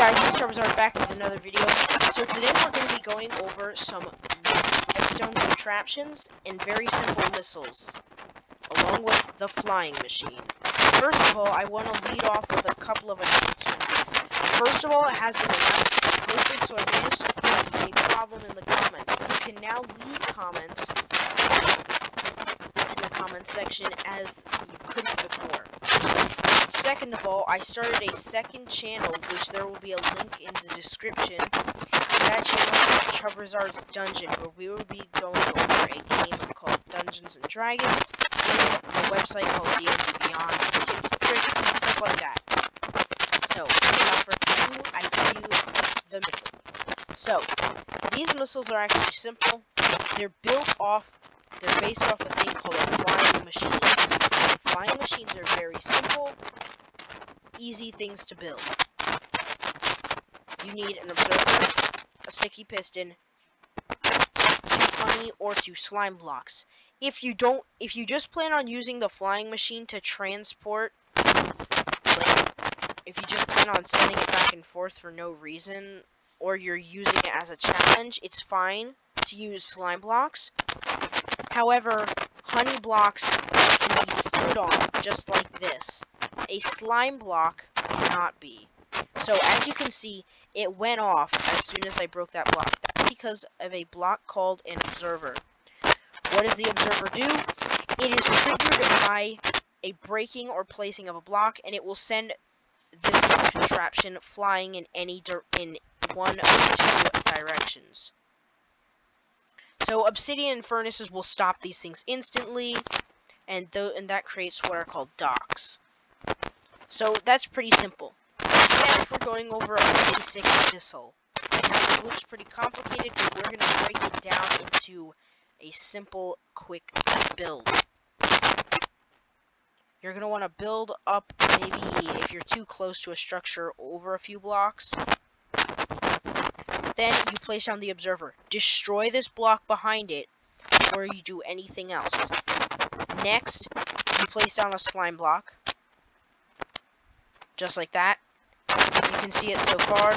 guys, it's Chubrizard back with another video. So today we're going to be going over some redstone contraptions and very simple missiles, along with the flying machine. First of all, I want to lead off with a couple of announcements. First of all, it has been posted, so I managed to fix a problem in the comments. You can now leave comments in the comments section as you couldn't before. Second of all, I started a second channel, which there will be a link in the description. That channel is Chubrizard's Dungeon, where we will be going over a game called Dungeons and Dragons, and a website called D&D Beyond, tips, tricks, and stuff like that. So, without further ado, I give you the missile. So, these missiles are actually simple. They're based off a thing called a flying machine. Flying machines are very simple, easy things to build. You need an observer, a sticky piston, 2 honey, or 2 slime blocks. If you just plan on using the flying machine to transport, like, if you just plan on sending it back and forth for no reason, or you're using it as a challenge, it's fine to use slime blocks. However, honey blocks can be stood on, just like this. A slime block cannot be. So, as you can see, it went off as soon as I broke that block. That's because of a block called an observer. What does the observer do? It is triggered by a breaking or placing of a block, and it will send this contraption flying in one of 2 directions. So obsidian furnaces will stop these things instantly, and that creates what are called docks. So that's pretty simple. Next, we're going over a basic missile. It looks pretty complicated, but we're going to break it down into a simple, quick build. You're going to want to build up, maybe if you're too close to a structure, over a few blocks. Then you place down the observer. Destroy this block behind it before you do anything else. Next, you place down a slime block. Just like that. You can see it so far.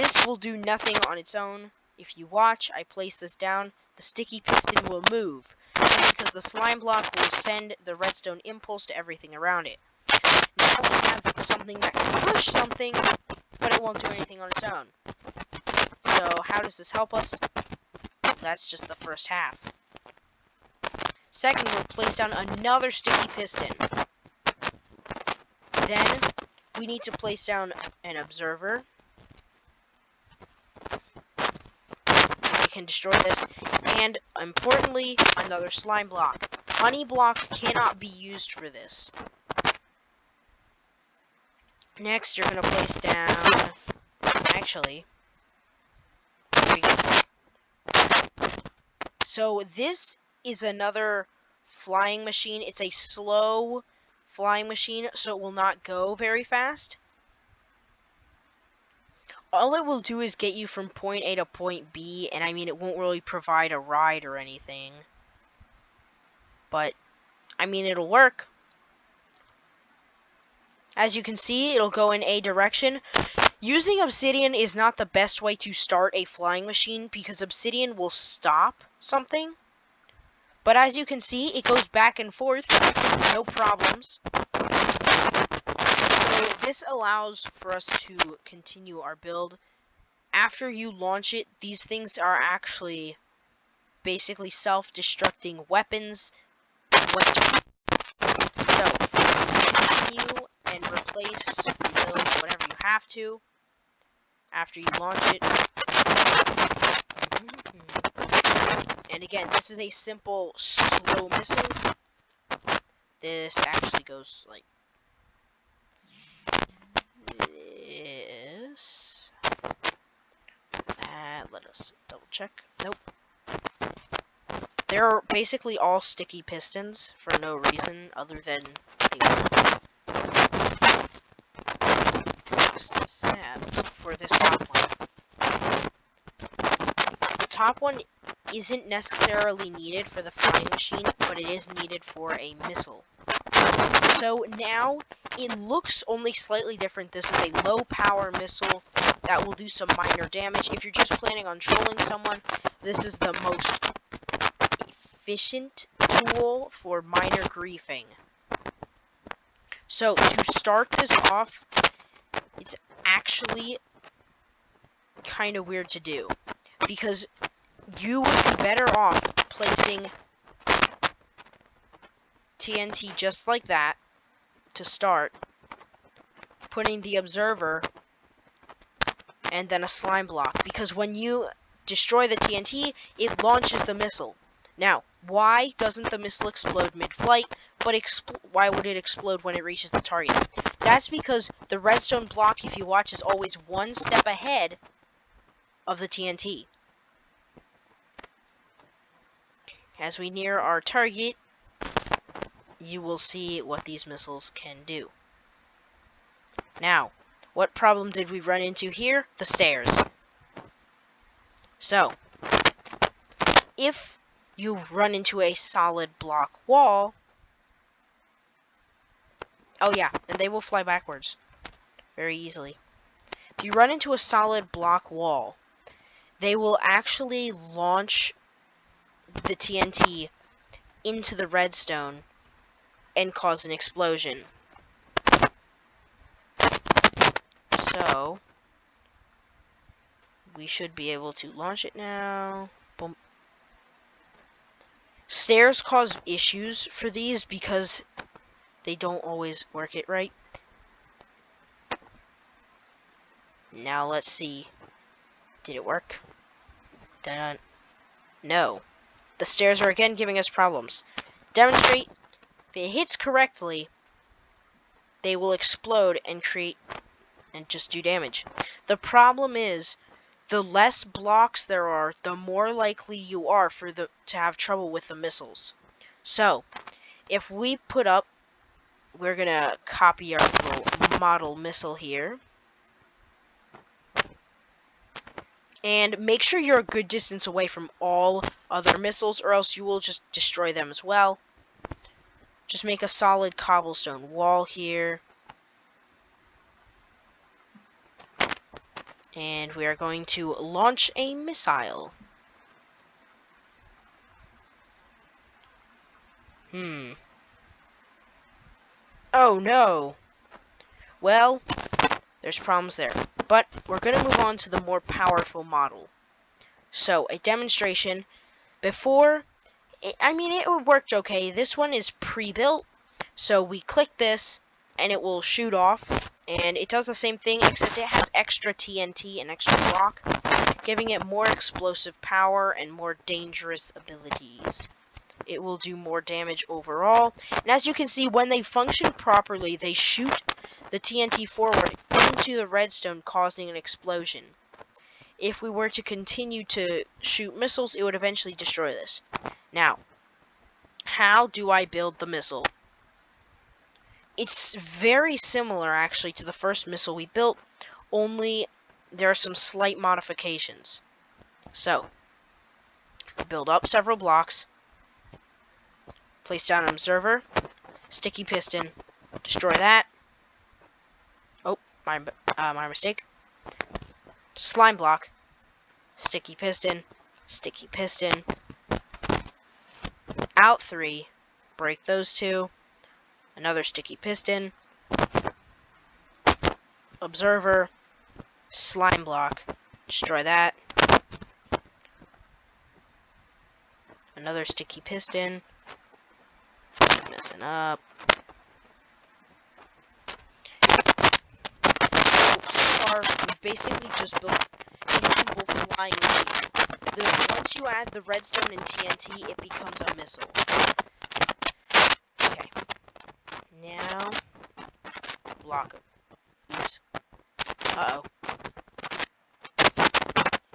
This will do nothing on its own. If you watch, I place this down. The sticky piston will move, because the slime block will send the redstone impulse to everything around it. Now we have something that can push something, but it won't do anything on its own. So, how does this help us? That's just the first half. Second, we'll place down another sticky piston. Then, we need to place down an observer. We can destroy this. And, importantly, another slime block. Honey blocks cannot be used for this. Next, you're going to place down... Actually... So this is another flying machine. It's a slow flying machine, so it will not go very fast. All it will do is get you from point A to point B, and I mean, it won't really provide a ride or anything. But, I mean, it'll work. As you can see, it'll go in a direction. Using obsidian is not the best way to start a flying machine, because obsidian will stop something. But as you can see, it goes back and forth, no problems. So this allows for us to continue our build. After you launch it, these things are actually basically self-destructing weapons. So, continue and replace, rebuild, whatever you have to, after you launch it. And again, this is a simple, slow missile. This actually goes like this. Let us double check. Nope. They're basically all sticky pistons for no reason other than except for this top one. The top one isn't necessarily needed for the flying machine, but it is needed for a missile. So now, it looks only slightly different. This is a low power missile that will do some minor damage. If you're just planning on trolling someone, this is the most efficient tool for minor griefing. So to start this off, it's actually kind of weird to do, because you would be better off placing TNT just like that to start, putting the observer, and then a slime block, because when you destroy the TNT, it launches the missile. Now, why doesn't the missile explode mid-flight, but why would it explode when it reaches the target? That's because the redstone block, if you watch, is always one step ahead of the TNT. As we near our target, you will see what these missiles can do. Now, what problem did we run into here? The stairs. So, if you run into a solid block wall, oh yeah, and they will fly backwards very easily. If you run into a solid block wall, they will actually launch the TNT into the redstone and cause an explosion. So, we should be able to launch it now. Boom. Stairs cause issues for these because they don't always work it right. Now let's see. Did it work? Dun-dun. No. The stairs are again giving us problems. Demonstrate. If it hits correctly, they will explode and create and just do damage. The problem is, the less blocks there are, the more likely you are to have trouble with the missiles. So, if we put up, we're gonna copy our little model missile here. And make sure you're a good distance away from all other missiles, or else you will just destroy them as well. Just make a solid cobblestone wall here. And we are going to launch a missile. Oh no! Well, there's problems there. But we're going to move on to the more powerful model. So, a demonstration. Before, it worked okay. This one is pre-built. So we click this, and it will shoot off. And it does the same thing, except it has extra TNT and extra block, giving it more explosive power and more dangerous abilities. It will do more damage overall. And as you can see, when they function properly, they shoot the TNT forward into the redstone, causing an explosion. If we were to continue to shoot missiles, it would eventually destroy this. Now, how do I build the missile? It's very similar, actually, to the first missile we built, only there are some slight modifications. So, build up several blocks, place down an observer, sticky piston, destroy that. Oh, my mistake. Slime block, sticky piston, out 3, break those 2, another sticky piston, observer, slime block, destroy that, another sticky piston, messing up. So far, we've basically just built a simple flying machine. Once you add the redstone and TNT, it becomes a missile. Okay. Now, block it. Oops. Uh-oh.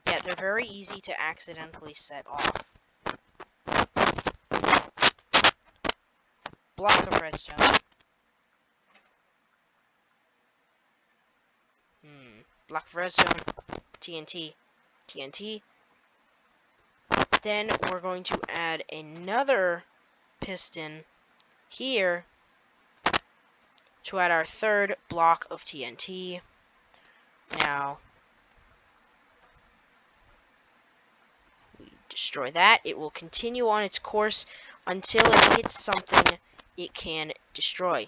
Yeah, they're very easy to accidentally set off. Block of redstone. Block of redstone. TNT. Then we're going to add another piston here to add our third block of TNT. Now, we destroy that. It will continue on its course until it hits something it can destroy.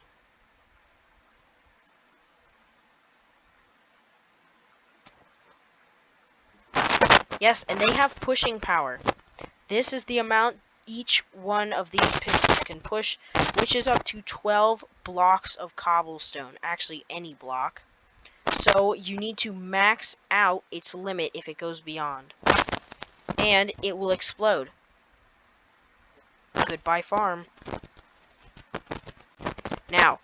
Yes, and they have pushing power. This is the amount each one of these pistons can push, which is up to 12 blocks of cobblestone. Actually, any block. So you need to max out its limit if it goes beyond. And it will explode. Goodbye, farm. Now,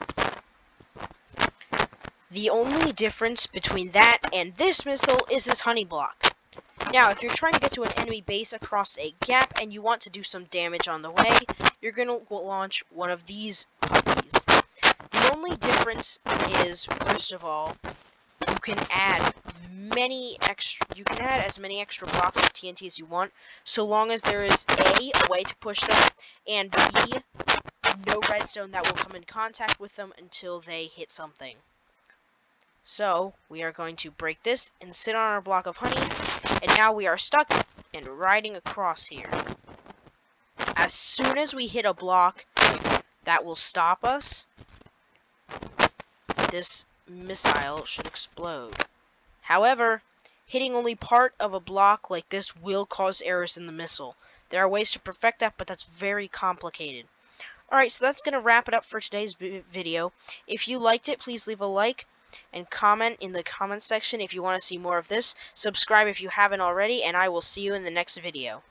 the only difference between that and this missile is this honey block. Now, if you're trying to get to an enemy base across a gap and you want to do some damage on the way, you're going to launch one of these puppies. The only difference is, first of all, you can add as many extra blocks of TNT as you want, so long as there is A, a way to push them, and B, no redstone that will come in contact with them until they hit something. So, we are going to break this and sit on our block of honey, and now we are stuck and riding across here. As soon as we hit a block that will stop us, this missile should explode. However, hitting only part of a block like this will cause errors in the missile. There are ways to perfect that, but that's very complicated. Alright, so that's going to wrap it up for today's video. If you liked it, please leave a like and comment in the comment section if you want to see more of this. Subscribe if you haven't already, and I will see you in the next video.